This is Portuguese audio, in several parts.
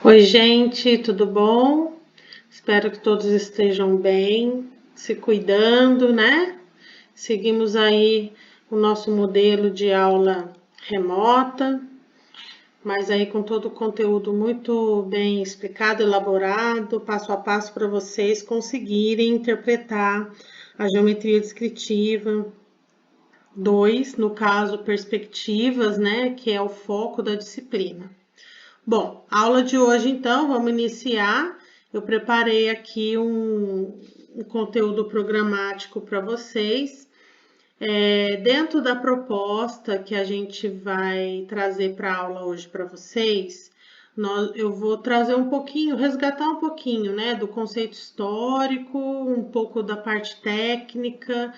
Oi, gente, tudo bom? Espero que todos estejam bem, se cuidando, né? Seguimos aí o nosso modelo de aula remota, mas aí com todo o conteúdo muito bem explicado, elaborado, passo a passo para vocês conseguirem interpretar a geometria descritiva 2, no caso, perspectivas, né? Que é o foco da disciplina. Bom, a aula de hoje, então, vamos iniciar. Eu preparei aqui um conteúdo programático para vocês. Dentro da proposta que a gente vai trazer para a aula hoje para vocês, eu vou trazer um pouquinho, resgatar um pouquinho, né, do conceito histórico, um pouco da parte técnica,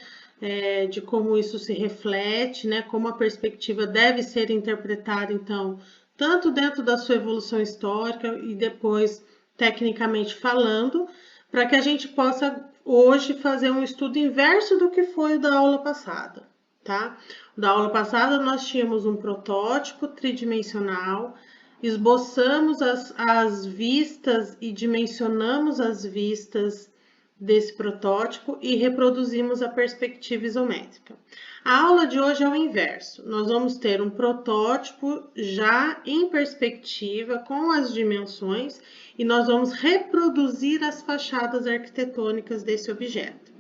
de como isso se reflete, né, como a perspectiva deve ser interpretada, então, tanto dentro da sua evolução histórica e depois, tecnicamente falando, para que a gente possa hoje fazer um estudo inverso do que foi o da aula passada, tá? Da aula passada nós tínhamos um protótipo tridimensional, esboçamos as vistas e dimensionamos as vistas desse protótipo e reproduzimos a perspectiva isométrica. A aula de hoje é o inverso. Nós vamos ter um protótipo já em perspectiva com as dimensões e nós vamos reproduzir as fachadas arquitetônicas desse objeto.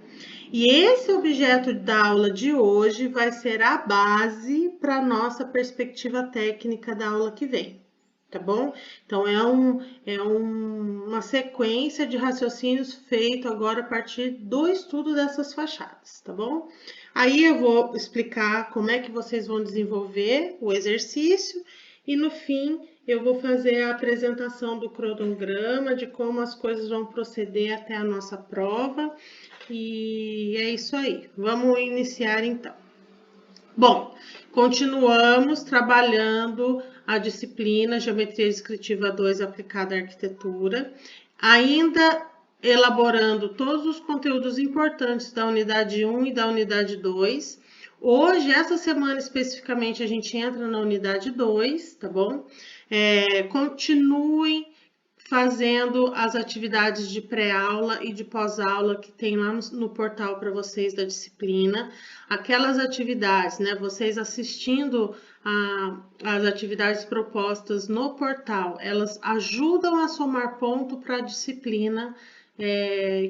E esse objeto da aula de hoje vai ser a base para a nossa perspectiva técnica da aula que vem. Tá bom? Então, uma sequência de raciocínios feito agora a partir do estudo dessas fachadas, tá bom? Aí eu vou explicar como é que vocês vão desenvolver o exercício e no fim eu vou fazer a apresentação do cronograma, de como as coisas vão proceder até a nossa prova. E é isso aí. Vamos iniciar então. Bom, continuamos trabalhando a disciplina Geometria Descritiva 2 aplicada à arquitetura, ainda elaborando todos os conteúdos importantes da unidade 1 e da unidade 2. Hoje, essa semana especificamente, a gente entra na unidade 2, tá bom? Continuem fazendo as atividades de pré-aula e de pós-aula que tem lá no portal para vocês da disciplina. Aquelas atividades, né? Vocês assistindo as atividades propostas no portal, elas ajudam a somar ponto para a disciplina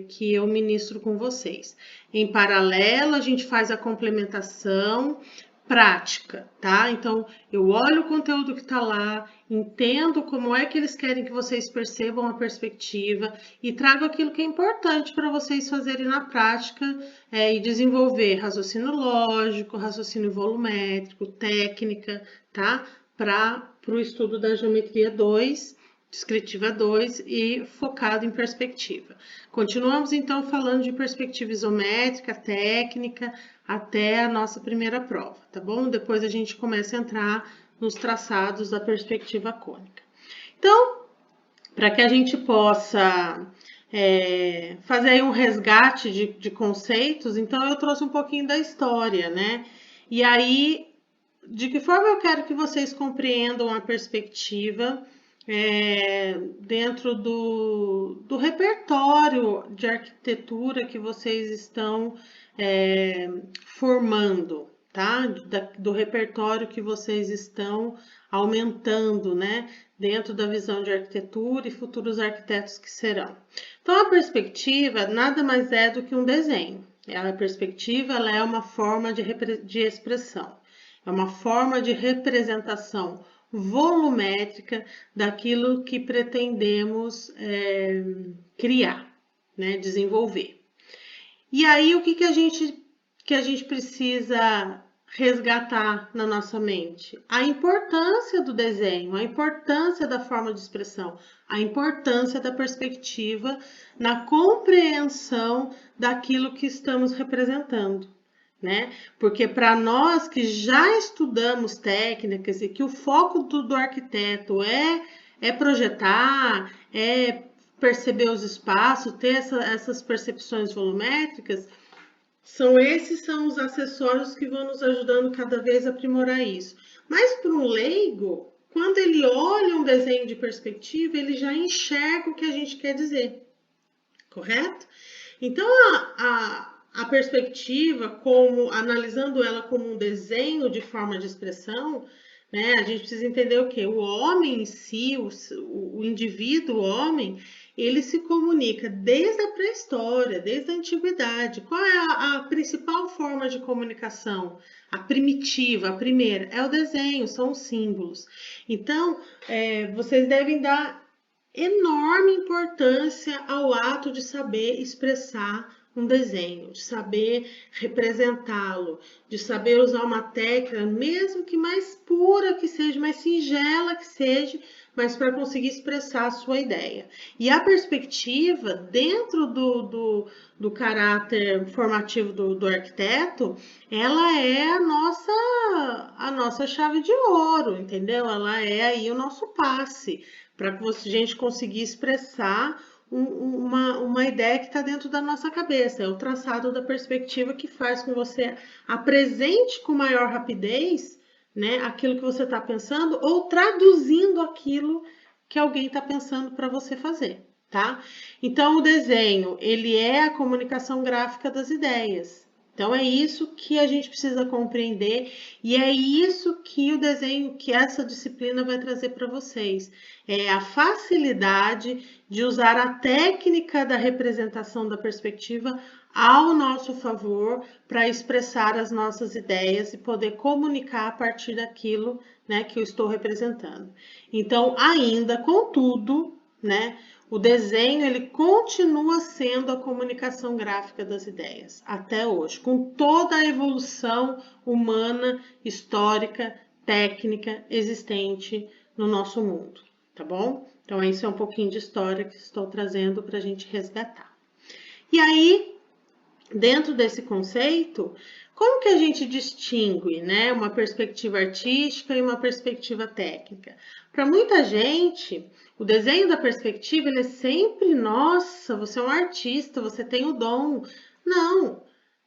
que eu ministro com vocês. Em paralelo, a gente faz a complementação prática, tá? Então, eu olho o conteúdo que está lá, entendo como é que eles querem que vocês percebam a perspectiva e trago aquilo que é importante para vocês fazerem na prática e desenvolver raciocínio lógico, raciocínio volumétrico, técnica, tá? Para o estudo da geometria 2, descritiva 2 e focado em perspectiva. Continuamos então falando de perspectiva isométrica, técnica, até a nossa primeira prova, tá bom? Depois a gente começa a entrar nos traçados da perspectiva cônica. Então, para que a gente possa fazer aí um resgate de conceitos, então eu trouxe um pouquinho da história, né? E aí, de que forma eu quero que vocês compreendam a perspectiva dentro do repertório de arquitetura que vocês estão formando, tá? Do repertório que vocês estão aumentando, né? Dentro da visão de arquitetura e futuros arquitetos que serão. Então, a perspectiva nada mais é do que um desenho. A perspectiva ela é uma forma de expressão, é uma forma de representação volumétrica daquilo que pretendemos criar, né, desenvolver. E aí, o que a gente precisa resgatar na nossa mente? A importância do desenho, a importância da forma de expressão, a importância da perspectiva na compreensão daquilo que estamos representando. Né? Porque para nós que já estudamos técnicas e que o foco do arquiteto é projetar, é perceber os espaços, ter essas percepções volumétricas, esses são os acessórios que vão nos ajudando cada vez a aprimorar isso. Mas para um leigo, quando ele olha um desenho de perspectiva, ele já enxerga o que a gente quer dizer, correto? Então, a perspectiva, analisando ela como um desenho de forma de expressão, né, a gente precisa entender o quê? O homem em si, o indivíduo, o homem, ele se comunica desde a pré-história, desde a antiguidade. Qual é a principal forma de comunicação? A primitiva, a primeira, é o desenho, são os símbolos. Então, vocês devem dar enorme importância ao ato de saber expressar um desenho, de saber representá-lo, de saber usar uma técnica, mesmo que mais pura que seja, mais singela que seja, mas para conseguir expressar a sua ideia. E a perspectiva, dentro do caráter formativo do arquiteto, ela é a nossa chave de ouro, entendeu? Ela é aí o nosso passe para que a gente conseguir expressar uma ideia que está dentro da nossa cabeça. É o traçado da perspectiva que faz com que você apresente com maior rapidez, né, aquilo que você está pensando ou traduzindo aquilo que alguém está pensando para você fazer, tá? Então, o desenho, ele é a comunicação gráfica das ideias. Então, é isso que a gente precisa compreender e é isso que o desenho, que essa disciplina vai trazer para vocês. É a facilidade de usar a técnica da representação da perspectiva ao nosso favor para expressar as nossas ideias e poder comunicar a partir daquilo, né, que eu estou representando. Então, ainda, contudo, né, o desenho ele continua sendo a comunicação gráfica das ideias até hoje, com toda a evolução humana, histórica, técnica existente no nosso mundo, tá bom? Então, isso é um pouquinho de história que estou trazendo para a gente resgatar. E aí, dentro desse conceito, como que a gente distingue, né, uma perspectiva artística e uma perspectiva técnica? Para muita gente, o desenho da perspectiva ele é sempre, nossa, você é um artista, você tem o dom. Não,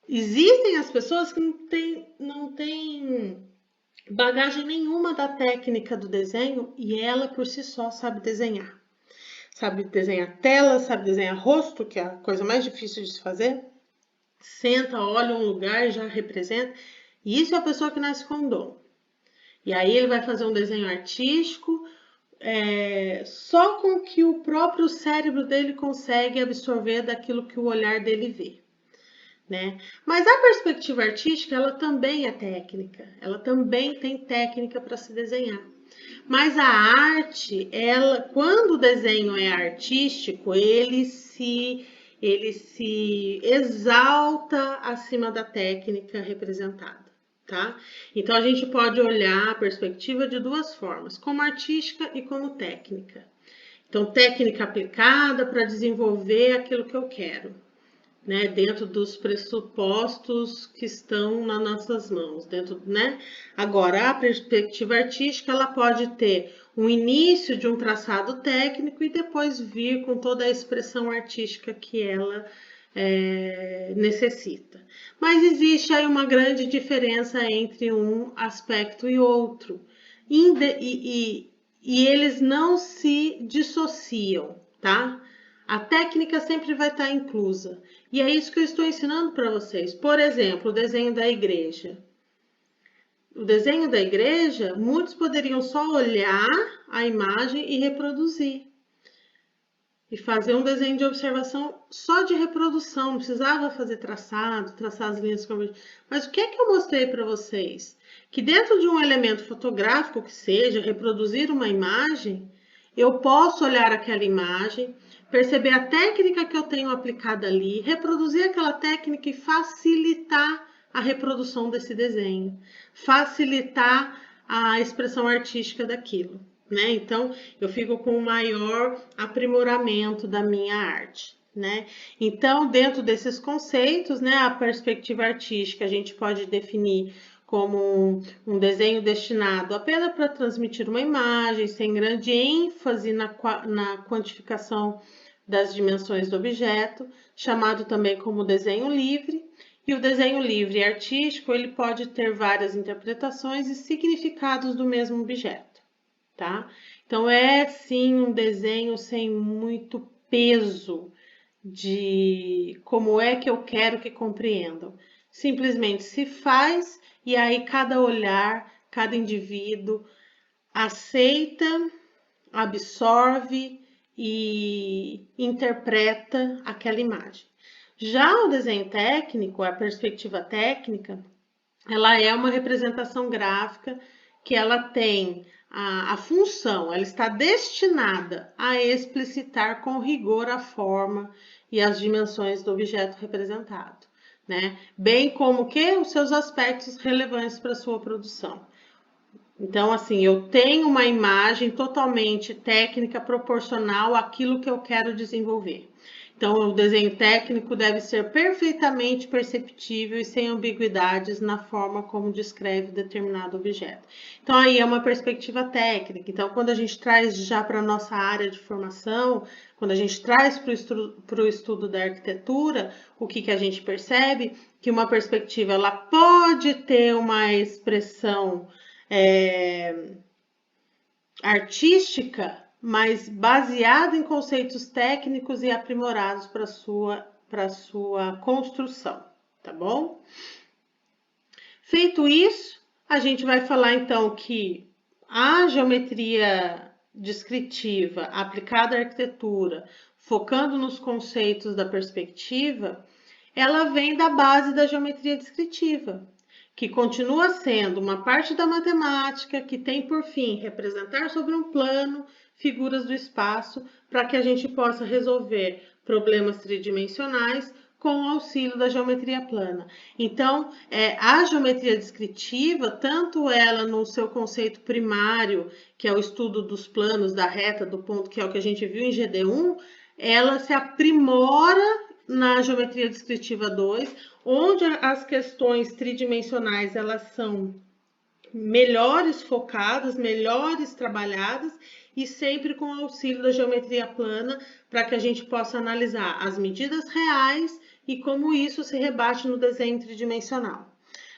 existem as pessoas que não têm bagagem nenhuma da técnica do desenho e ela por si só sabe desenhar. Sabe desenhar tela, sabe desenhar rosto, que é a coisa mais difícil de se fazer. Senta, olha um lugar, já representa. E isso é a pessoa que nasce com dom. E aí ele vai fazer um desenho artístico só com que o próprio cérebro dele consegue absorver daquilo que o olhar dele vê, né? Mas a perspectiva artística, ela também é técnica. Ela também tem técnica para se desenhar. Mas a arte, quando o desenho é artístico, ele se exalta acima da técnica representada, tá? Então a gente pode olhar a perspectiva de duas formas, como artística e como técnica. Então, técnica aplicada para desenvolver aquilo que eu quero, né, dentro dos pressupostos que estão nas nossas mãos, né? Agora, a perspectiva artística, ela pode ter um início de um traçado técnico e depois vir com toda a expressão artística que ela necessita. Mas existe aí uma grande diferença entre um aspecto e outro. E eles não se dissociam, tá? A técnica sempre vai estar inclusa. E é isso que eu estou ensinando para vocês. Por exemplo, o desenho da igreja. O desenho da igreja, muitos poderiam só olhar a imagem e reproduzir. E fazer um desenho de observação só de reprodução. Não precisava fazer traçar as linhas convergentes. Mas o que é que eu mostrei para vocês? Que dentro de um elemento fotográfico que seja, reproduzir uma imagem, eu posso olhar aquela imagem, perceber a técnica que eu tenho aplicada ali, reproduzir aquela técnica e facilitar a reprodução desse desenho, facilitar a expressão artística daquilo, né? Então, eu fico com o maior aprimoramento da minha arte, né? Então, dentro desses conceitos, né, a perspectiva artística a gente pode definir como um desenho destinado apenas para transmitir uma imagem, sem grande ênfase na quantificação das dimensões do objeto, chamado também como desenho livre. E o desenho livre e artístico, ele pode ter várias interpretações e significados do mesmo objeto. tá? Então, é sim um desenho sem muito peso de como é que eu quero que compreendam. Simplesmente se faz e aí cada olhar, cada indivíduo aceita, absorve e interpreta aquela imagem. Já o desenho técnico, a perspectiva técnica, ela é uma representação gráfica que ela tem a função, ela está destinada a explicitar com rigor a forma e as dimensões do objeto representado, né? Bem como que os seus aspectos relevantes para a sua produção. Então, assim, eu tenho uma imagem totalmente técnica proporcional àquilo que eu quero desenvolver. Então, o desenho técnico deve ser perfeitamente perceptível e sem ambiguidades na forma como descreve determinado objeto. Então, aí é uma perspectiva técnica. Então, quando a gente traz já para a nossa área de formação, quando a gente traz para o estudo da arquitetura, o que a gente percebe? Que uma perspectiva ela pode ter uma expressão artística, mas baseada em conceitos técnicos e aprimorados para sua construção, tá bom? Feito isso, a gente vai falar então que a geometria descritiva aplicada à arquitetura, focando nos conceitos da perspectiva, ela vem da base da geometria descritiva, que continua sendo uma parte da matemática que tem por fim representar sobre um plano figuras do espaço para que a gente possa resolver problemas tridimensionais com o auxílio da geometria plana. Então, a geometria descritiva, tanto ela no seu conceito primário, que é o estudo dos planos da reta, do ponto, que é o que a gente viu em GD1, ela se aprimora na geometria descritiva 2, onde as questões tridimensionais elas são melhores focadas, melhores trabalhadas e sempre com o auxílio da geometria plana para que a gente possa analisar as medidas reais e como isso se rebate no desenho tridimensional.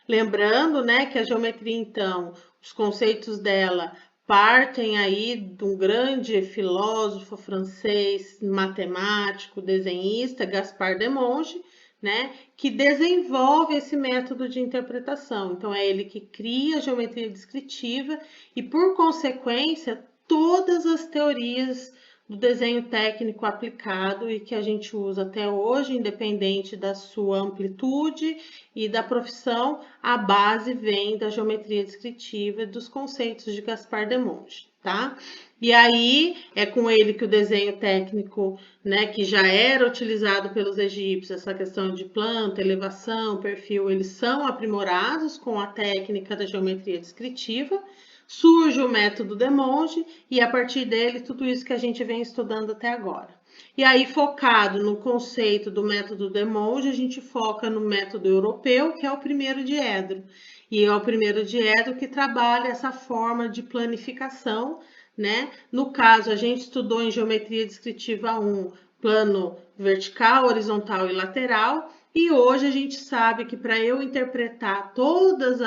Lembrando, né, que a geometria, então, os conceitos dela partem aí de um grande filósofo francês, matemático, desenhista, Gaspard Demonge, né, que desenvolve esse método de interpretação. Então, é ele que cria a geometria descritiva e, por consequência, todas as teorias do desenho técnico aplicado e que a gente usa até hoje, independente da sua amplitude e da profissão, a base vem da geometria descritiva e dos conceitos de Gaspard Demonge, tá? E aí é com ele que o desenho técnico, né, que já era utilizado pelos egípcios, essa questão de planta, elevação, perfil, eles são aprimorados com a técnica da geometria descritiva. Surge o método Demonge e a partir dele tudo isso que a gente vem estudando até agora. E aí, focado no conceito do método Demonge, a gente foca no método europeu, que é o primeiro diedro. E é o primeiro diedro que trabalha essa forma de planificação, né? No caso, a gente estudou em geometria descritiva 1, plano vertical, horizontal e lateral. E hoje a gente sabe que para eu interpretar todas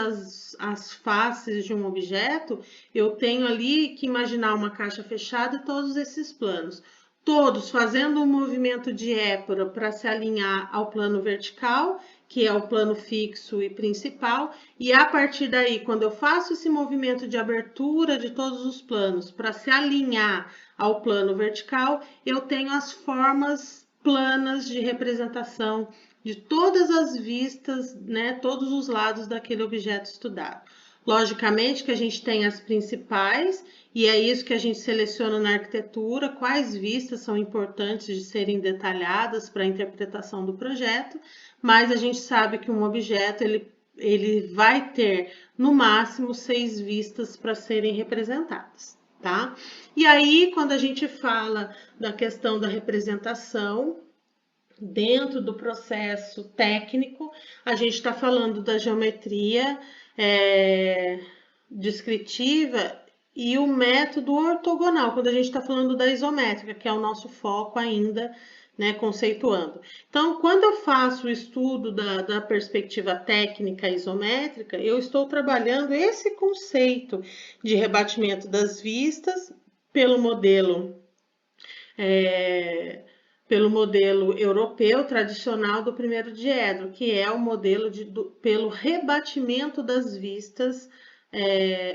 as faces de um objeto, eu tenho ali que imaginar uma caixa fechada e todos esses planos. Todos fazendo um movimento de épora para se alinhar ao plano vertical, que é o plano fixo e principal, e a partir daí, quando eu faço esse movimento de abertura de todos os planos para se alinhar ao plano vertical, eu tenho as formas planas de representação de todas as vistas, né, todos os lados daquele objeto estudado. Logicamente que a gente tem as principais, e é isso que a gente seleciona na arquitetura, quais vistas são importantes de serem detalhadas para a interpretação do projeto, mas a gente sabe que um objeto ele vai ter no máximo 6 vistas para serem representadas, tá? E aí, quando a gente fala da questão da representação, dentro do processo técnico, a gente está falando da geometria descritiva e o método ortogonal, quando a gente está falando da isométrica, que é o nosso foco ainda né, conceituando. Então, quando eu faço o estudo da perspectiva técnica isométrica, eu estou trabalhando esse conceito de rebatimento das vistas pelo modelo europeu tradicional do primeiro diedro, que é o modelo pelo rebatimento das vistas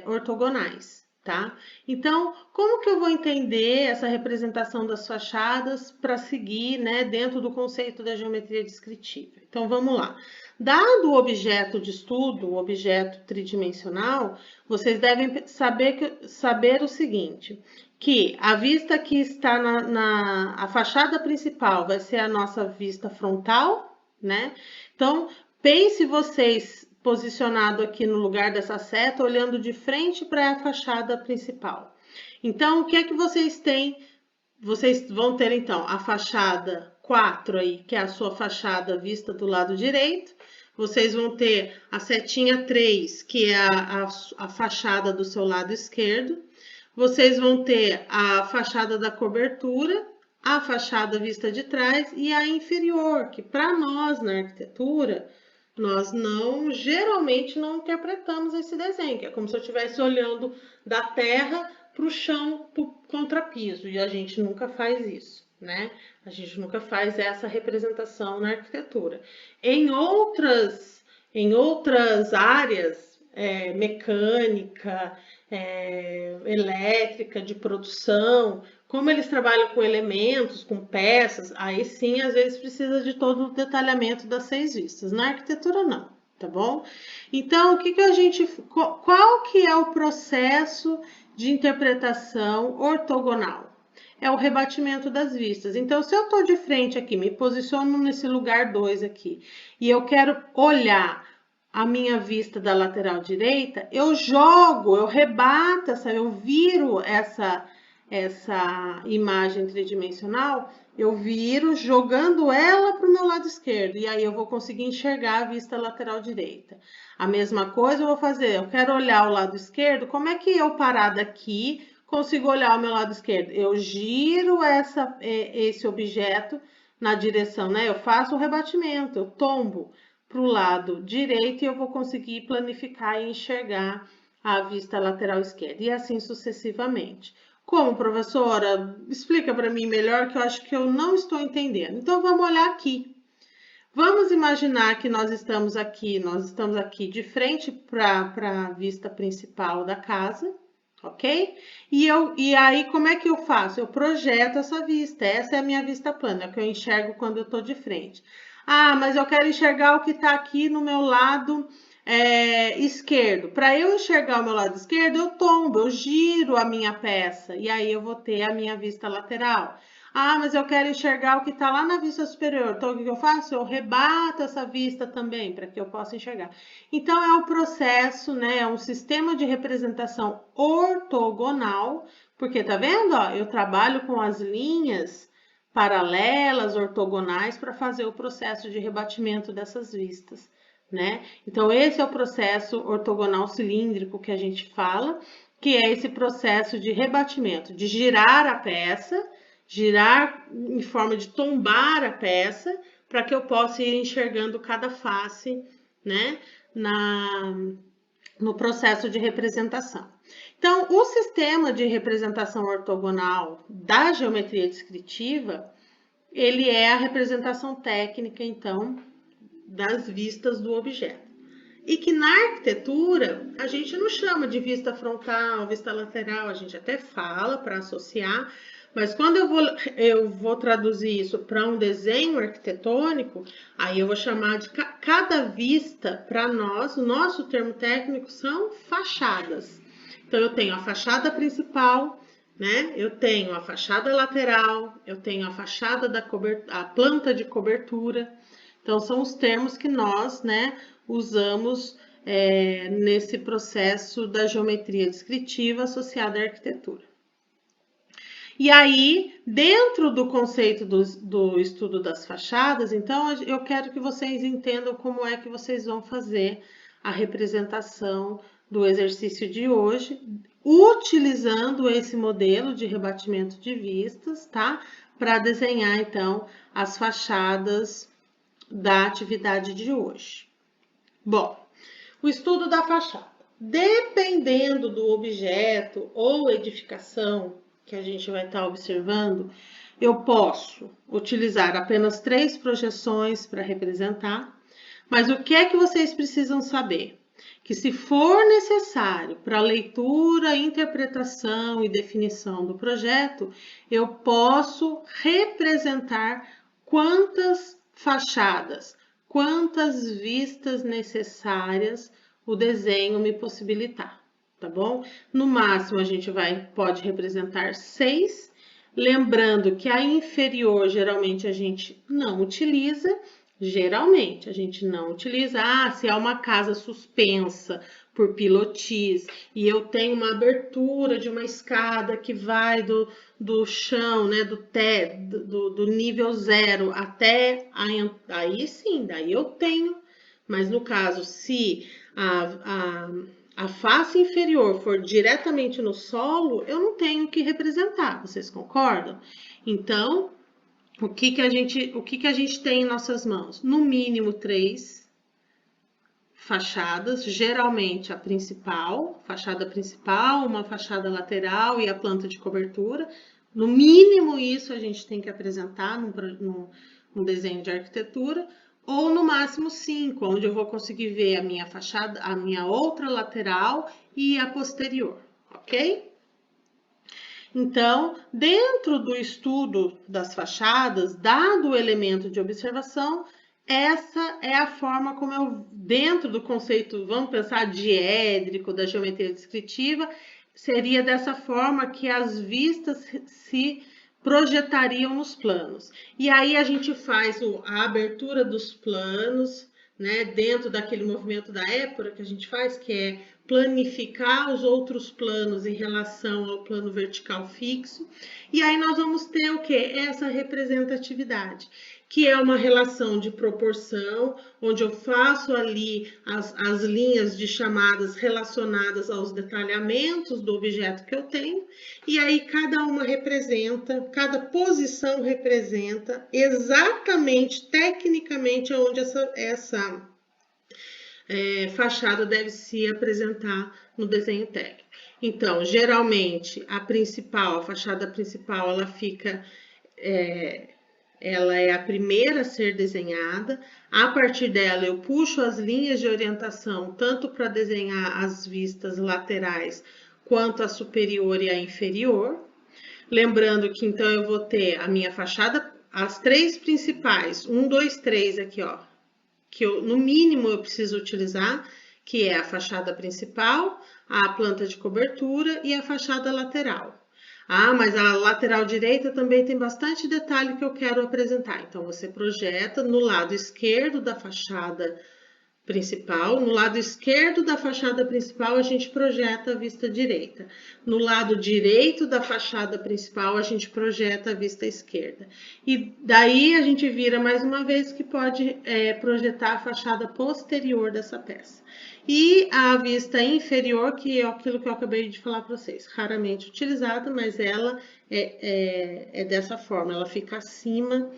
ortogonais, tá? Então, como que eu vou entender essa representação das fachadas para seguir, né, dentro do conceito da geometria descritiva? Então, vamos lá. Dado o objeto de estudo, o objeto tridimensional, vocês devem saber o seguinte, que a vista que está a fachada principal vai ser a nossa vista frontal, né? Então, pense vocês posicionado aqui no lugar dessa seta, olhando de frente para a fachada principal. Então, o que é que vocês têm? Vocês vão ter, então, a fachada 4 aí, que é a sua fachada vista do lado direito. Vocês vão ter a setinha 3, que é a fachada do seu lado esquerdo. Vocês vão ter a fachada da cobertura, a fachada vista de trás e a inferior, que para nós na arquitetura, nós geralmente não interpretamos esse desenho, que é como se eu estivesse olhando da terra para o chão, para o contrapiso, e a gente nunca faz isso, né? A gente nunca faz essa representação na arquitetura. Em outras áreas, mecânica, elétrica, de produção, como eles trabalham com elementos, com peças, aí sim, às vezes precisa de todo o detalhamento das 6 vistas. Na arquitetura, não, tá bom? Então, qual que é o processo de interpretação ortogonal? É o rebatimento das vistas. Então, se eu estou de frente aqui, me posiciono nesse lugar 2 aqui, e eu quero olhar a minha vista da lateral direita, eu rebato, eu viro essa imagem tridimensional, eu viro jogando ela para o meu lado esquerdo, e aí eu vou conseguir enxergar a vista lateral direita. A mesma coisa eu vou fazer, eu quero olhar o lado esquerdo, como é que eu parada aqui consigo olhar o meu lado esquerdo? Eu giro esse objeto na direção, né? Eu faço o rebatimento, eu tombo para o lado direito e eu vou conseguir planificar e enxergar a vista lateral esquerda, e assim sucessivamente. Como, professora? Explica para mim melhor, que eu acho que eu não estou entendendo. Então, vamos olhar aqui. Vamos imaginar que nós estamos aqui de frente para a vista principal da casa, ok? E aí, como é que eu faço? Eu projeto essa vista, essa é a minha vista plana, que eu enxergo quando eu estou de frente. Ah, mas eu quero enxergar o que está aqui no meu lado esquerdo. Para eu enxergar o meu lado esquerdo, eu tombo, eu giro a minha peça e aí eu vou ter a minha vista lateral. Ah, mas eu quero enxergar o que está lá na vista superior. Então, o que eu faço? Eu rebato essa vista também, para que eu possa enxergar. Então, é um processo, né? É um sistema de representação ortogonal, porque tá vendo? Ó, eu trabalho com as linhas paralelas, ortogonais, para fazer o processo de rebatimento dessas vistas, né? Então, esse é o processo ortogonal cilíndrico que a gente fala, que é esse processo de rebatimento, de girar a peça, girar em forma de tombar a peça, para que eu possa ir enxergando cada face, né, no processo de representação. Então, o sistema de representação ortogonal da geometria descritiva, ele é a representação técnica, então, das vistas do objeto. E que na arquitetura, a gente não chama de vista frontal, vista lateral, a gente até fala para associar, mas quando eu vou traduzir isso para um desenho arquitetônico, aí eu vou chamar de cada vista, para nós, o nosso termo técnico são fachadas. Então, eu tenho a fachada principal, né? Eu tenho a fachada lateral, eu tenho a fachada a planta de cobertura. Então, são os termos que nós, né, usamos nesse processo da geometria descritiva associada à arquitetura. E aí, dentro do conceito do estudo das fachadas, então, eu quero que vocês entendam como é que vocês vão fazer a representação do exercício de hoje, utilizando esse modelo de rebatimento de vistas, tá? Para desenhar, então, as fachadas da atividade de hoje. Bom, o estudo da fachada. Dependendo do objeto ou edificação que a gente vai estar observando, eu posso utilizar apenas 3 projeções para representar, mas o que é que vocês precisam saber? Que se for necessário para leitura, interpretação e definição do projeto, eu posso representar quantas fachadas, quantas vistas necessárias o desenho me possibilitar, tá bom? No máximo a gente pode representar 6, lembrando que a inferior geralmente a gente não utiliza. Geralmente, a gente não utiliza. Se é uma casa suspensa por pilotis e eu tenho uma abertura de uma escada que vai do chão, né, do nível 0 até aí sim, daí eu tenho. Mas no caso, se a face inferior for diretamente no solo, eu não tenho que representar, vocês concordam? Então, o que a gente tem em nossas mãos? No mínimo 3 fachadas, geralmente a principal, fachada principal, uma fachada lateral e a planta de cobertura. No mínimo isso a gente tem que apresentar num desenho de arquitetura, ou no máximo 5, onde eu vou conseguir ver a minha fachada, a minha outra lateral e a posterior, ok? Então, dentro do estudo das fachadas, dado o elemento de observação, essa é a forma como eu, dentro do conceito, vamos pensar diédrico, da geometria descritiva, seria dessa forma que as vistas se projetariam nos planos. E aí a gente faz a abertura dos planos, né, dentro daquele movimento da épora que a gente faz, que é planificar os outros planos em relação ao plano vertical fixo. E aí nós vamos ter o quê? Essa representatividade, que é uma relação de proporção, onde eu faço ali as linhas de chamadas relacionadas aos detalhamentos do objeto que eu tenho, e aí cada posição representa exatamente, tecnicamente, onde essa fachada deve se apresentar no desenho técnico. Então, geralmente, a fachada principal, ela é a primeira a ser desenhada. A partir dela, eu puxo as linhas de orientação, tanto para desenhar as vistas laterais, quanto a superior e a inferior. Lembrando que, então, eu vou ter a minha fachada, as 3 principais, 1, 2, 3 aqui, ó, que no mínimo eu preciso utilizar, que é a fachada principal, a planta de cobertura e a fachada lateral. Mas a lateral direita também tem bastante detalhe que eu quero apresentar. Então, você projeta no lado esquerdo da fachada principal. No lado esquerdo da fachada principal, a gente projeta a vista direita. No lado direito da fachada principal, a gente projeta a vista esquerda. E daí a gente vira mais uma vez que pode projetar a fachada posterior dessa peça. E a vista inferior, que é aquilo que eu acabei de falar para vocês, raramente utilizada, mas ela é dessa forma, ela fica acima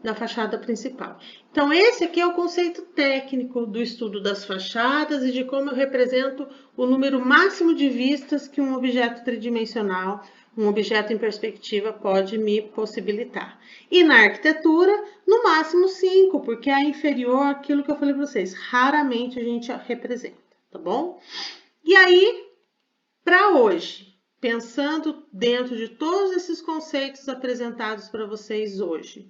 da fachada principal. Então, esse aqui é o conceito técnico do estudo das fachadas e de como eu represento o número máximo de vistas que um objeto tridimensional, um objeto em perspectiva, pode me possibilitar. E na arquitetura, no máximo 5, porque a inferior, aquilo que eu falei para vocês, raramente a gente representa, tá bom? E aí, para hoje, pensando dentro de todos esses conceitos apresentados para vocês hoje,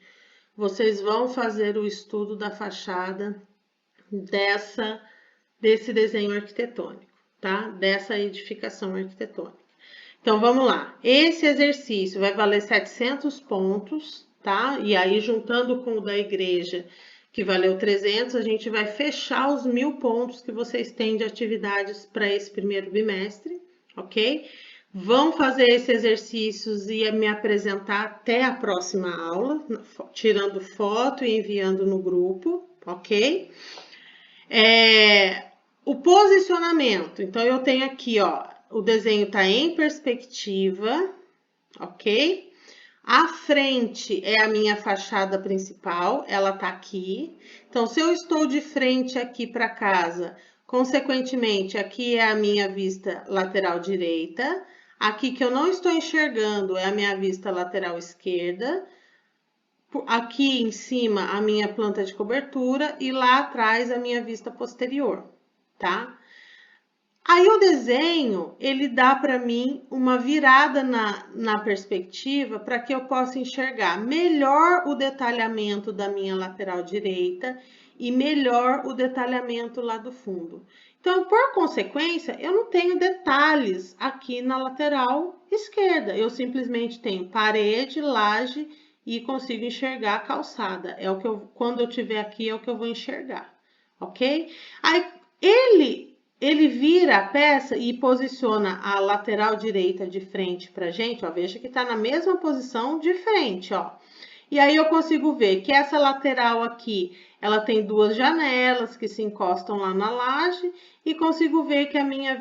vocês vão fazer o estudo da fachada desse desenho arquitetônico, tá? Dessa edificação arquitetônica. Então, vamos lá. Esse exercício vai valer 700 pontos, tá? E aí, juntando com o da igreja, que valeu 300, a gente vai fechar os 1000 pontos que vocês têm de atividades para esse primeiro bimestre, ok? Vão fazer esses exercícios e me apresentar até a próxima aula, tirando foto e enviando no grupo, ok? O posicionamento. Então, eu tenho aqui, ó, o desenho tá em perspectiva, ok? A frente é a minha fachada principal, ela tá aqui. Então, se eu estou de frente aqui para casa, consequentemente, aqui é a minha vista lateral direita. Aqui que eu não estou enxergando é a minha vista lateral esquerda. Aqui em cima, a minha planta de cobertura e lá atrás a minha vista posterior, tá? Aí o desenho, ele dá para mim uma virada na perspectiva para que eu possa enxergar melhor o detalhamento da minha lateral direita e melhor o detalhamento lá do fundo. Então, por consequência, eu não tenho detalhes aqui na lateral esquerda. Eu simplesmente tenho parede, laje e consigo enxergar a calçada. É o que quando eu tiver aqui, é o que eu vou enxergar, ok? Aí, ele vira a peça e posiciona a lateral direita de frente pra gente, ó. Veja que tá na mesma posição de frente, ó. E aí eu consigo ver que essa lateral aqui, ela tem duas janelas que se encostam lá na laje e consigo ver que a minha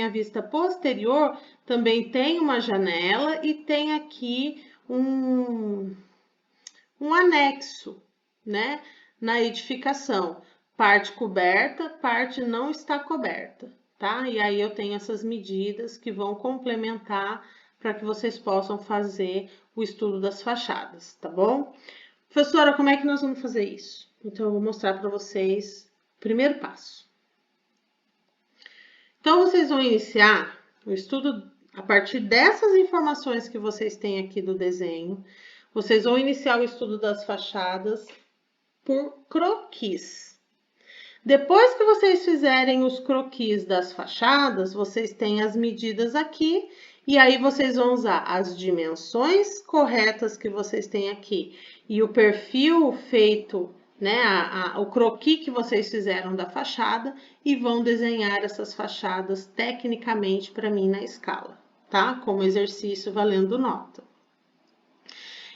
vista posterior também tem uma janela e tem aqui um anexo, né, na edificação. Parte coberta, parte não está coberta, tá? E aí eu tenho essas medidas que vão complementar para que vocês possam fazer o estudo das fachadas, tá bom? Professora, como é que nós vamos fazer isso? Então, eu vou mostrar para vocês o primeiro passo. Então, vocês vão iniciar o estudo a partir dessas informações que vocês têm aqui do desenho. Vocês vão iniciar o estudo das fachadas por croquis. Depois que vocês fizerem os croquis das fachadas, vocês têm as medidas aqui e aí vocês vão usar as dimensões corretas que vocês têm aqui e o perfil feito, né, o croquis que vocês fizeram da fachada e vão desenhar essas fachadas tecnicamente para mim na escala, tá? Como exercício valendo nota.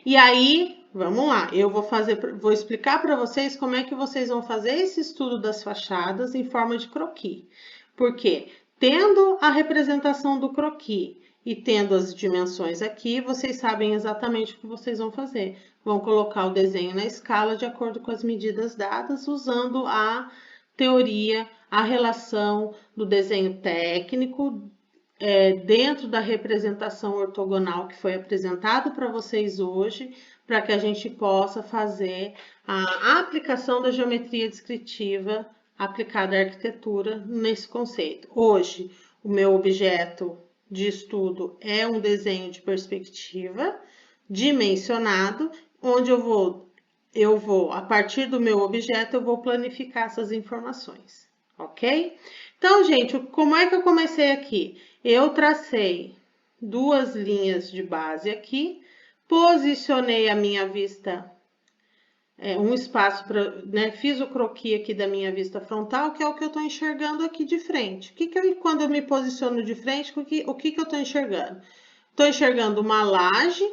E aí, vamos lá, eu vou explicar para vocês como é que vocês vão fazer esse estudo das fachadas em forma de croquis. Porque tendo a representação do croquis e tendo as dimensões aqui, vocês sabem exatamente o que vocês vão fazer. Vão colocar o desenho na escala de acordo com as medidas dadas, usando a teoria, a relação do desenho técnico, dentro da representação ortogonal que foi apresentado para vocês hoje, para que a gente possa fazer a aplicação da geometria descritiva aplicada à arquitetura nesse conceito. Hoje, o meu objeto de estudo é um desenho de perspectiva dimensionado, onde eu vou, a partir do meu objeto, eu vou planificar essas informações, ok? Então, gente, como é que eu comecei aqui? Eu tracei duas linhas de base aqui, posicionei a minha vista, um espaço para, né, fiz o croquis aqui da minha vista frontal, que é o que eu estou enxergando aqui de frente. Quando eu me posiciono de frente, o que eu estou enxergando? Estou enxergando uma laje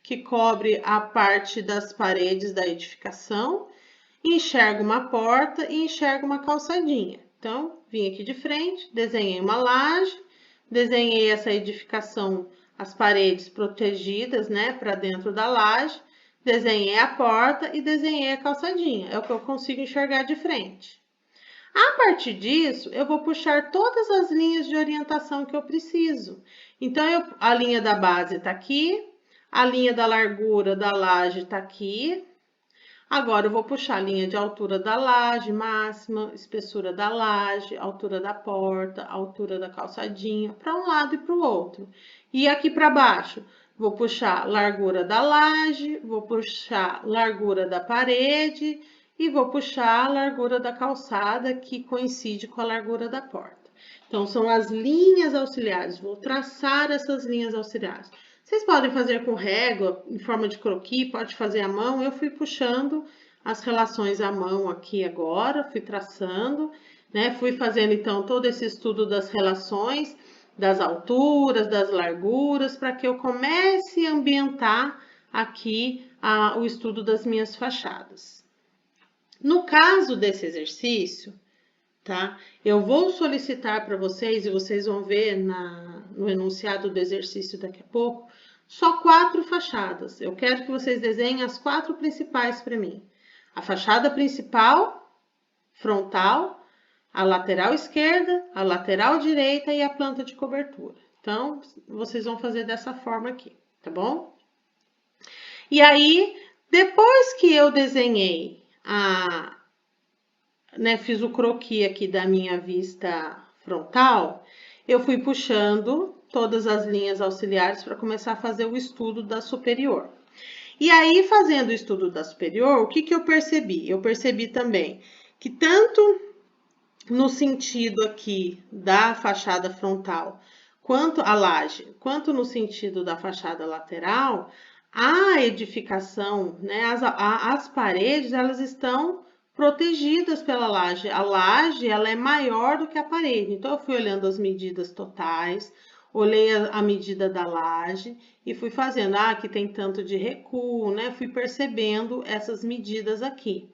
que cobre a parte das paredes da edificação, enxergo uma porta e enxergo uma calçadinha. Então, vim aqui de frente, desenhei uma laje, desenhei essa edificação, as paredes protegidas, né, para dentro da laje, desenhei a porta e desenhei a calçadinha. É o que eu consigo enxergar de frente. A partir disso, eu vou puxar todas as linhas de orientação que eu preciso. Então, a linha da base está aqui, a linha da largura da laje está aqui. Agora, eu vou puxar a linha de altura da laje máxima, espessura da laje, altura da porta, altura da calçadinha, para um lado e para o outro. E aqui para baixo, vou puxar largura da laje, vou puxar largura da parede e vou puxar a largura da calçada, que coincide com a largura da porta. Então, são as linhas auxiliares, vou traçar essas linhas auxiliares. Vocês podem fazer com régua, em forma de croquis, pode fazer à mão. Eu fui puxando as relações à mão aqui agora, fui traçando, né? Fui fazendo, então, todo esse estudo das relações, das alturas, das larguras, para que eu comece a ambientar aqui o estudo das minhas fachadas. No caso desse exercício, tá? Eu vou solicitar para vocês, e vocês vão ver no enunciado do exercício daqui a pouco, só 4 fachadas. Eu quero que vocês desenhem as 4 principais para mim. A fachada principal, frontal, a lateral esquerda, a lateral direita e a planta de cobertura. Então, vocês vão fazer dessa forma aqui, tá bom? E aí, depois que eu desenhei fiz o croquis aqui da minha vista frontal, eu fui puxando todas as linhas auxiliares para começar a fazer o estudo da superior. E aí, fazendo o estudo da superior, o que eu percebi? Eu percebi também que tanto no sentido aqui da fachada frontal, quanto a laje, quanto no sentido da fachada lateral, a edificação, né, as paredes, elas estão protegidas pela laje. A laje, ela é maior do que a parede. Então, eu fui olhando as medidas totais, olhei a medida da laje e fui fazendo, aqui tem tanto de recuo, né? Fui percebendo essas medidas aqui.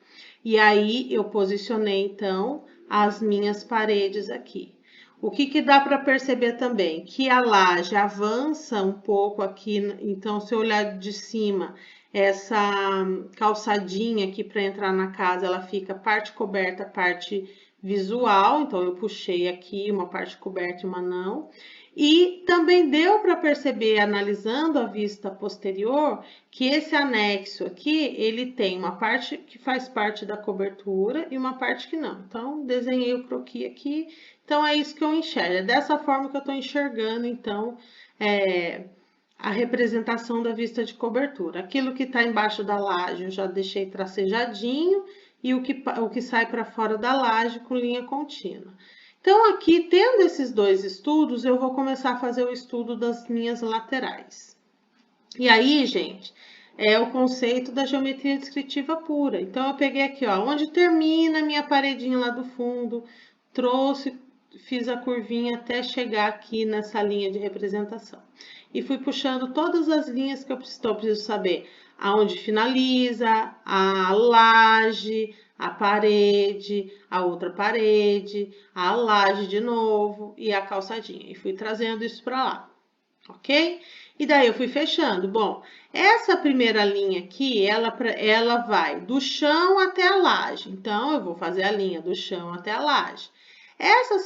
E aí, eu posicionei, então, as minhas paredes aqui. O que dá para perceber também? Que a laje avança um pouco aqui, então, se eu olhar de cima, essa calçadinha aqui para entrar na casa, ela fica parte coberta, parte visual. Então, eu puxei aqui uma parte coberta e uma não. E também deu para perceber, analisando a vista posterior, que esse anexo aqui, ele tem uma parte que faz parte da cobertura e uma parte que não. Então, desenhei o croquis aqui. Então, é isso que eu enxergo. É dessa forma que eu estou enxergando, então, a representação da vista de cobertura. Aquilo que está embaixo da laje eu já deixei tracejadinho e o que sai para fora da laje com linha contínua. Então, aqui, tendo esses 2 estudos, eu vou começar a fazer o estudo das linhas laterais. E aí, gente, é o conceito da geometria descritiva pura. Então, eu peguei aqui, ó, onde termina a minha paredinha lá do fundo, fiz a curvinha até chegar aqui nessa linha de representação. E fui puxando todas as linhas que eu preciso saber. Aonde finaliza, a laje, a parede, a outra parede, a laje de novo e a calçadinha. E fui trazendo isso para lá, ok? E daí eu fui fechando. Bom, essa primeira linha aqui, ela vai do chão até a laje. Então, eu vou fazer a linha do chão até a laje. Esse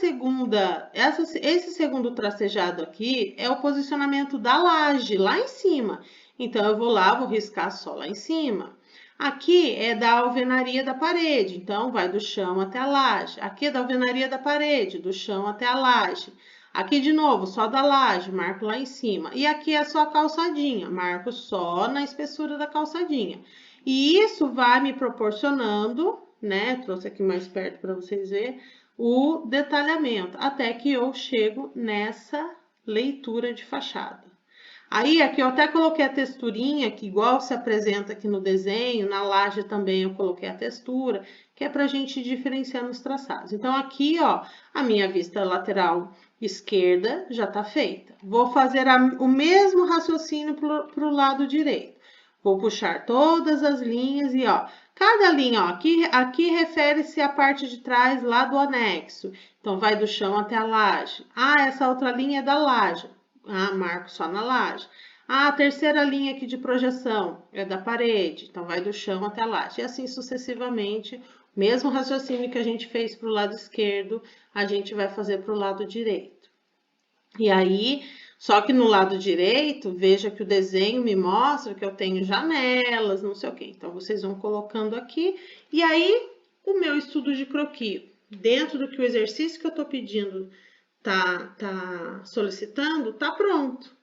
segundo tracejado aqui é o posicionamento da laje, lá em cima. Então, eu vou lá, vou riscar só lá em cima. Aqui é da alvenaria da parede, então vai do chão até a laje. Aqui é da alvenaria da parede, do chão até a laje. Aqui de novo, só da laje, marco lá em cima. E aqui é só a calçadinha, marco só na espessura da calçadinha. E isso vai me proporcionando, né? Trouxe aqui mais perto para vocês verem o detalhamento, até que eu chego nessa leitura de fachada. Aí, aqui eu até coloquei a texturinha, que igual se apresenta aqui no desenho, na laje também eu coloquei a textura, que é para a gente diferenciar nos traçados. Então, aqui, ó, a minha vista lateral esquerda já está feita. Vou fazer o mesmo raciocínio para o lado direito. Vou puxar todas as linhas e, ó, cada linha, ó, aqui refere-se à parte de trás lá do anexo. Então, vai do chão até a laje. Essa outra linha é da laje. Marco só na laje. A terceira linha aqui de projeção é da parede. Então, vai do chão até a laje. E assim sucessivamente, mesmo raciocínio que a gente fez para o lado esquerdo, a gente vai fazer para o lado direito. E aí, só que no lado direito, veja que o desenho me mostra que eu tenho janelas, não sei o quê. Então, vocês vão colocando aqui. E aí, o meu estudo de croquis, dentro do que o exercício que eu estou pedindo tá solicitando, tá pronto.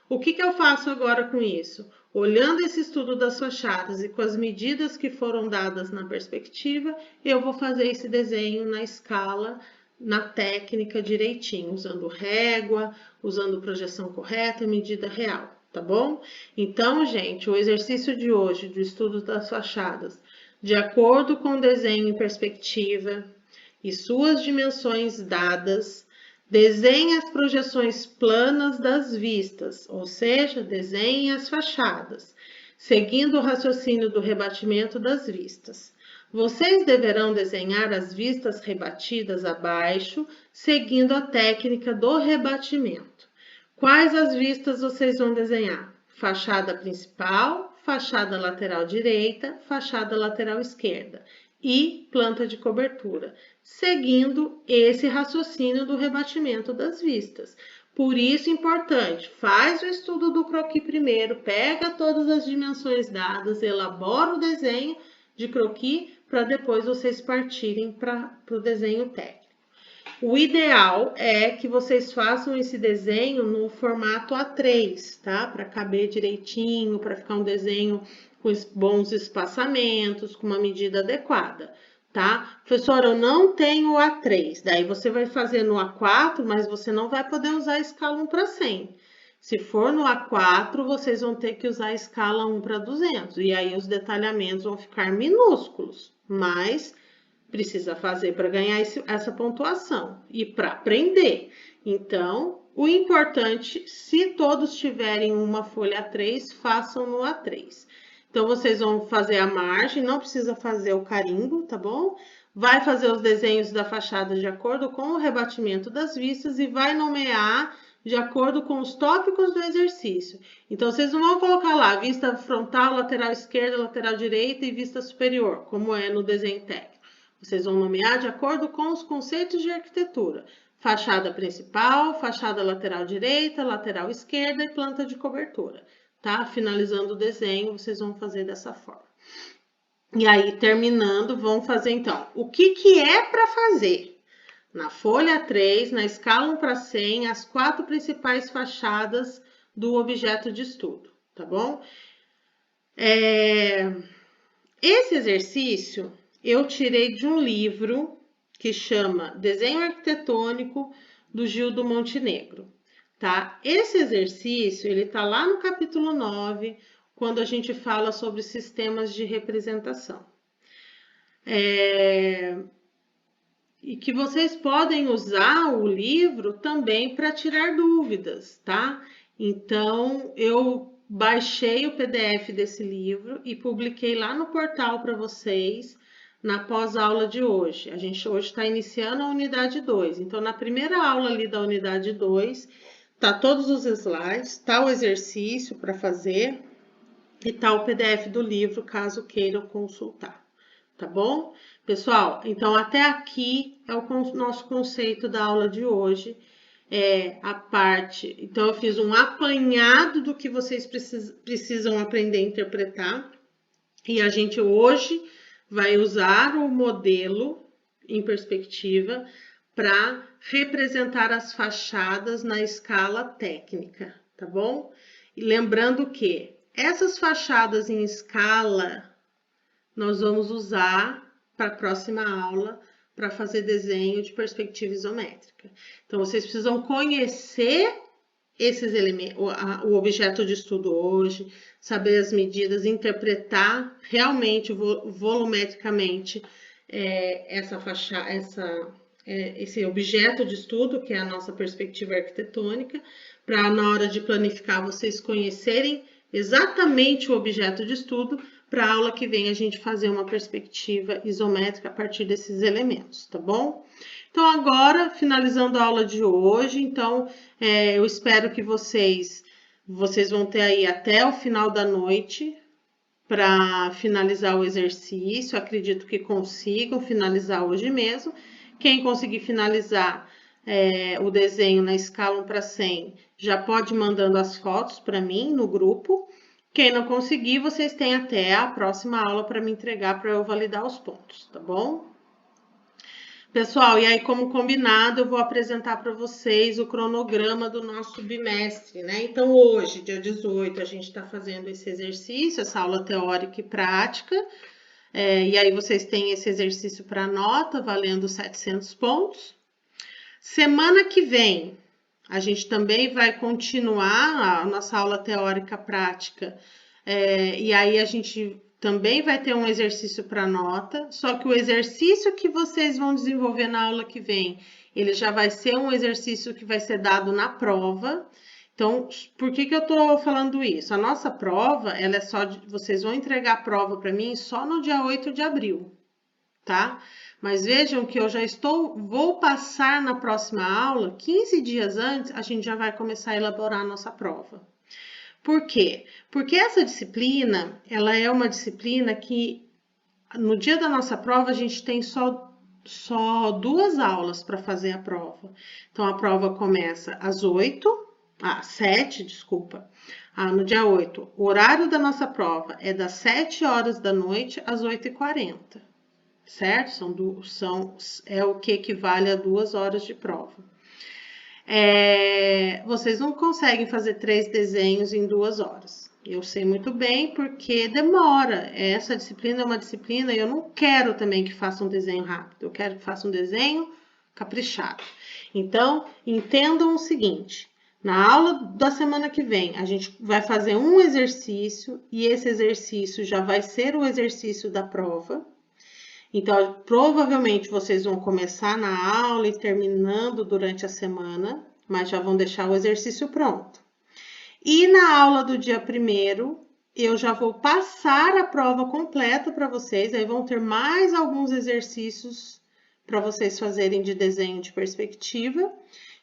O que eu faço agora com isso? Olhando esse estudo das fachadas e com as medidas que foram dadas na perspectiva, eu vou fazer esse desenho na escala, na técnica direitinho, usando régua, usando projeção correta e medida real, tá bom? Então, gente, o exercício de hoje do estudo das fachadas, de acordo com o desenho em perspectiva e suas dimensões dadas, desenhe as projeções planas das vistas, ou seja, desenhe as fachadas, seguindo o raciocínio do rebatimento das vistas. Vocês deverão desenhar as vistas rebatidas abaixo, seguindo a técnica do rebatimento. Quais as vistas vocês vão desenhar? Fachada principal, fachada lateral direita, fachada lateral esquerda e planta de cobertura, seguindo esse raciocínio do rebatimento das vistas. Por isso, importante, faz o estudo do croquis primeiro, pega todas as dimensões dadas, elabora o desenho de croquis para depois vocês partirem para o desenho técnico. O ideal é que vocês façam esse desenho no formato A3, tá? Para caber direitinho, para ficar um desenho com bons espaçamentos, com uma medida adequada, tá? Professora, eu não tenho A3, daí você vai fazer no A4, mas você não vai poder usar a escala 1 para 100. Se for no A4, vocês vão ter que usar a escala 1 para 200, e aí os detalhamentos vão ficar minúsculos, mas precisa fazer para ganhar essa pontuação e para aprender. Então, o importante, se todos tiverem uma folha A3, façam no A3. Então, vocês vão fazer a margem, não precisa fazer o carimbo, tá bom? Vai fazer os desenhos da fachada de acordo com o rebatimento das vistas e vai nomear de acordo com os tópicos do exercício. Então, vocês não vão colocar lá vista frontal, lateral esquerda, lateral direita e vista superior, como é no desenho técnico. Vocês vão nomear de acordo com os conceitos de arquitetura. Fachada principal, fachada lateral direita, lateral esquerda e planta de cobertura, tá? Finalizando o desenho, vocês vão fazer dessa forma. E aí, terminando, vão fazer então, o que é para fazer? Na folha 3, na escala 1 para 100, as 4 principais fachadas do objeto de estudo, tá bom? Esse exercício eu tirei de um livro que chama Desenho Arquitetônico, do Gildo Montenegro, tá? Esse exercício, ele tá lá no capítulo 9, quando a gente fala sobre sistemas de representação. E que vocês podem usar o livro também para tirar dúvidas, tá? Então, eu baixei o PDF desse livro e publiquei lá no portal para vocês na pós-aula de hoje. A gente hoje está iniciando a unidade 2. Então, na primeira aula ali da unidade 2, tá todos os slides, tá o exercício para fazer e tá o PDF do livro, caso queiram consultar. Tá bom? Pessoal, então até aqui é o nosso conceito da aula de hoje. Então eu fiz um apanhado do que vocês precisam aprender a interpretar. E a gente hoje vai usar o modelo em perspectiva para representar as fachadas na escala técnica, tá bom? E lembrando que essas fachadas em escala nós vamos usar para a próxima aula para fazer desenho de perspectiva isométrica. Então, vocês precisam conhecer esses elementos, o objeto de estudo hoje, saber as medidas, interpretar realmente, volumetricamente, esse objeto de estudo, que é a nossa perspectiva arquitetônica, para na hora de planificar vocês conhecerem exatamente o objeto de estudo, para a aula que vem a gente fazer uma perspectiva isométrica a partir desses elementos, tá bom? Então, agora, finalizando a aula de hoje, então, eu espero que vocês vão ter aí até o final da noite para finalizar o exercício. Acredito que consigam finalizar hoje mesmo. Quem conseguir finalizar o desenho na escala 1 para 100, já pode ir mandando as fotos para mim no grupo. Quem não conseguir, vocês têm até a próxima aula para me entregar para eu validar os pontos, tá bom? Pessoal, e aí como combinado, eu vou apresentar para vocês o cronograma do nosso bimestre, né? Então hoje, dia 18, a gente está fazendo esse exercício, essa aula teórica e prática. E aí vocês têm esse exercício para nota, valendo 700 pontos. Semana que vem, a gente também vai continuar a nossa aula teórica prática, e aí a gente também vai ter um exercício para nota, só que o exercício que vocês vão desenvolver na aula que vem, ele já vai ser um exercício que vai ser dado na prova. Então, por que eu estou falando isso? A nossa prova, ela é vocês vão entregar a prova para mim só no dia 8 de abril, tá? Mas vejam que eu já vou passar na próxima aula, 15 dias antes, a gente já vai começar a elaborar a nossa prova. Por quê? Porque essa disciplina, ela é uma disciplina que no dia da nossa prova a gente tem só 2 aulas para fazer a prova. Então a prova começa às 7, desculpa. No dia 8, o horário da nossa prova é das 7 horas da noite às 8h40, certo? É o que equivale a 2 horas de prova. Vocês não conseguem fazer 3 desenhos em 2 horas. Eu sei muito bem porque demora. Essa disciplina é uma disciplina e eu não quero também que faça um desenho rápido. Eu quero que faça um desenho caprichado. Então, entendam o seguinte. Na aula da semana que vem, a gente vai fazer um exercício e esse exercício já vai ser o exercício da prova. Então, provavelmente vocês vão começar na aula e terminando durante a semana, mas já vão deixar o exercício pronto. E na aula do dia 1º, eu já vou passar a prova completa para vocês, aí vão ter mais alguns exercícios para vocês fazerem de desenho de perspectiva,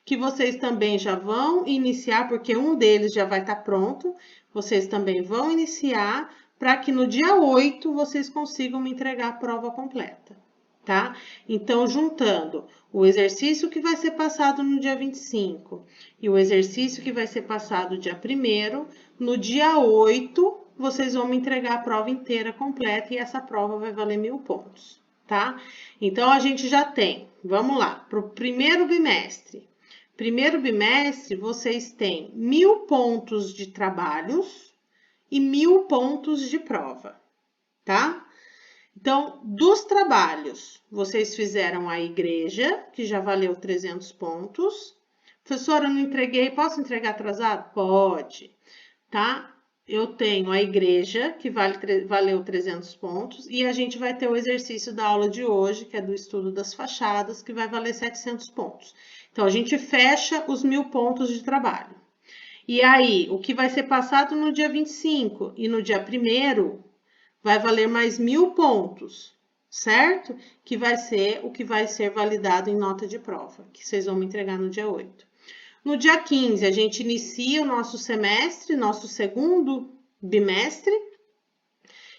que vocês também já vão iniciar, porque um deles já vai estar pronto, vocês também vão iniciar, para que no dia 8 vocês consigam me entregar a prova completa, tá? Então, juntando o exercício que vai ser passado no dia 25 e o exercício que vai ser passado no dia 1º, no dia 8 vocês vão me entregar a prova inteira completa e essa prova vai valer 1000 pontos, tá? Então, a gente já tem, vamos lá, para o primeiro bimestre. Primeiro bimestre, vocês têm 1000 pontos de trabalhos e 1000 pontos de prova, tá? Então, dos trabalhos, vocês fizeram a igreja, que já valeu 300 pontos. Professora, eu não entreguei, posso entregar atrasado? Pode, tá? Eu tenho a igreja, que valeu 300 pontos, e a gente vai ter o exercício da aula de hoje, que é do estudo das fachadas, que vai valer 700 pontos. Então, a gente fecha os 1000 pontos de trabalho. E aí, o que vai ser passado no dia 25 e no dia 1º vai valer mais 1000 pontos, certo? Que vai ser o que vai ser validado em nota de prova, que vocês vão me entregar no dia 8. No dia 15, a gente inicia o nosso semestre, nosso segundo bimestre,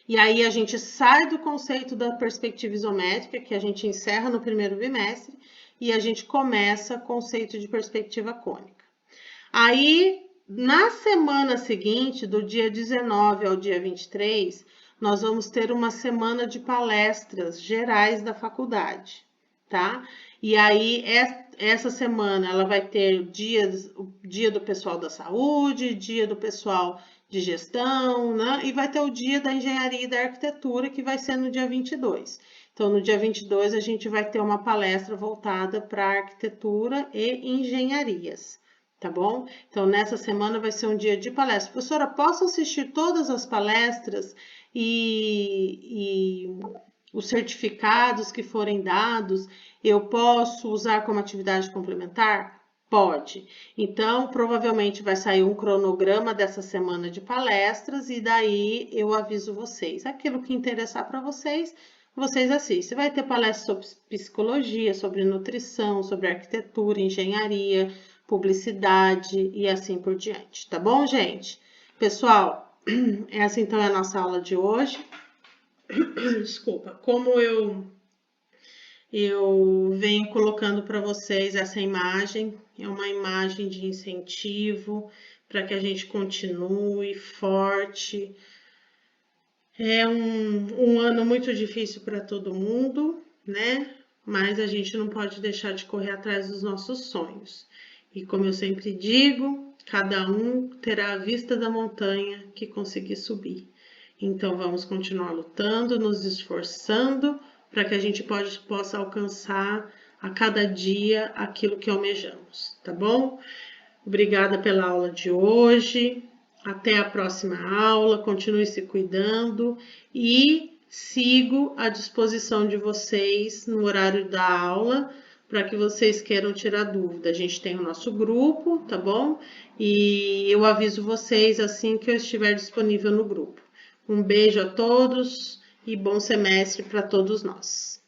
e aí a gente sai do conceito da perspectiva isométrica, que a gente encerra no primeiro bimestre, e a gente começa o conceito de perspectiva cônica. Aí, na semana seguinte, do dia 19 ao dia 23, nós vamos ter uma semana de palestras gerais da faculdade, tá? E aí, essa semana, ela vai ter o dia do pessoal da saúde, dia do pessoal de gestão, né? E vai ter o dia da engenharia e da arquitetura, que vai ser no dia 22. Então, no dia 22, a gente vai ter uma palestra voltada para arquitetura e engenharias. Tá bom? Então, nessa semana vai ser um dia de palestra. Professora, posso assistir todas as palestras e os certificados que forem dados, eu posso usar como atividade complementar? Pode. Então, provavelmente vai sair um cronograma dessa semana de palestras e daí eu aviso vocês. Aquilo que interessar para vocês, vocês assistem. Vai ter palestra sobre psicologia, sobre nutrição, sobre arquitetura, engenharia, publicidade e assim por diante, tá bom, gente? Pessoal, essa então é a nossa aula de hoje. Desculpa, como eu venho colocando para vocês essa imagem, é uma imagem de incentivo para que a gente continue forte. É um ano muito difícil para todo mundo, né? Mas a gente não pode deixar de correr atrás dos nossos sonhos. E como eu sempre digo, cada um terá a vista da montanha que conseguir subir. Então vamos continuar lutando, nos esforçando para que a gente possa alcançar a cada dia aquilo que almejamos, tá bom? Obrigada pela aula de hoje. Até a próxima aula. Continue se cuidando e sigo à disposição de vocês no horário da aula para que vocês queiram tirar dúvida. A gente tem o nosso grupo, tá bom? E eu aviso vocês assim que eu estiver disponível no grupo. Um beijo a todos e bom semestre para todos nós.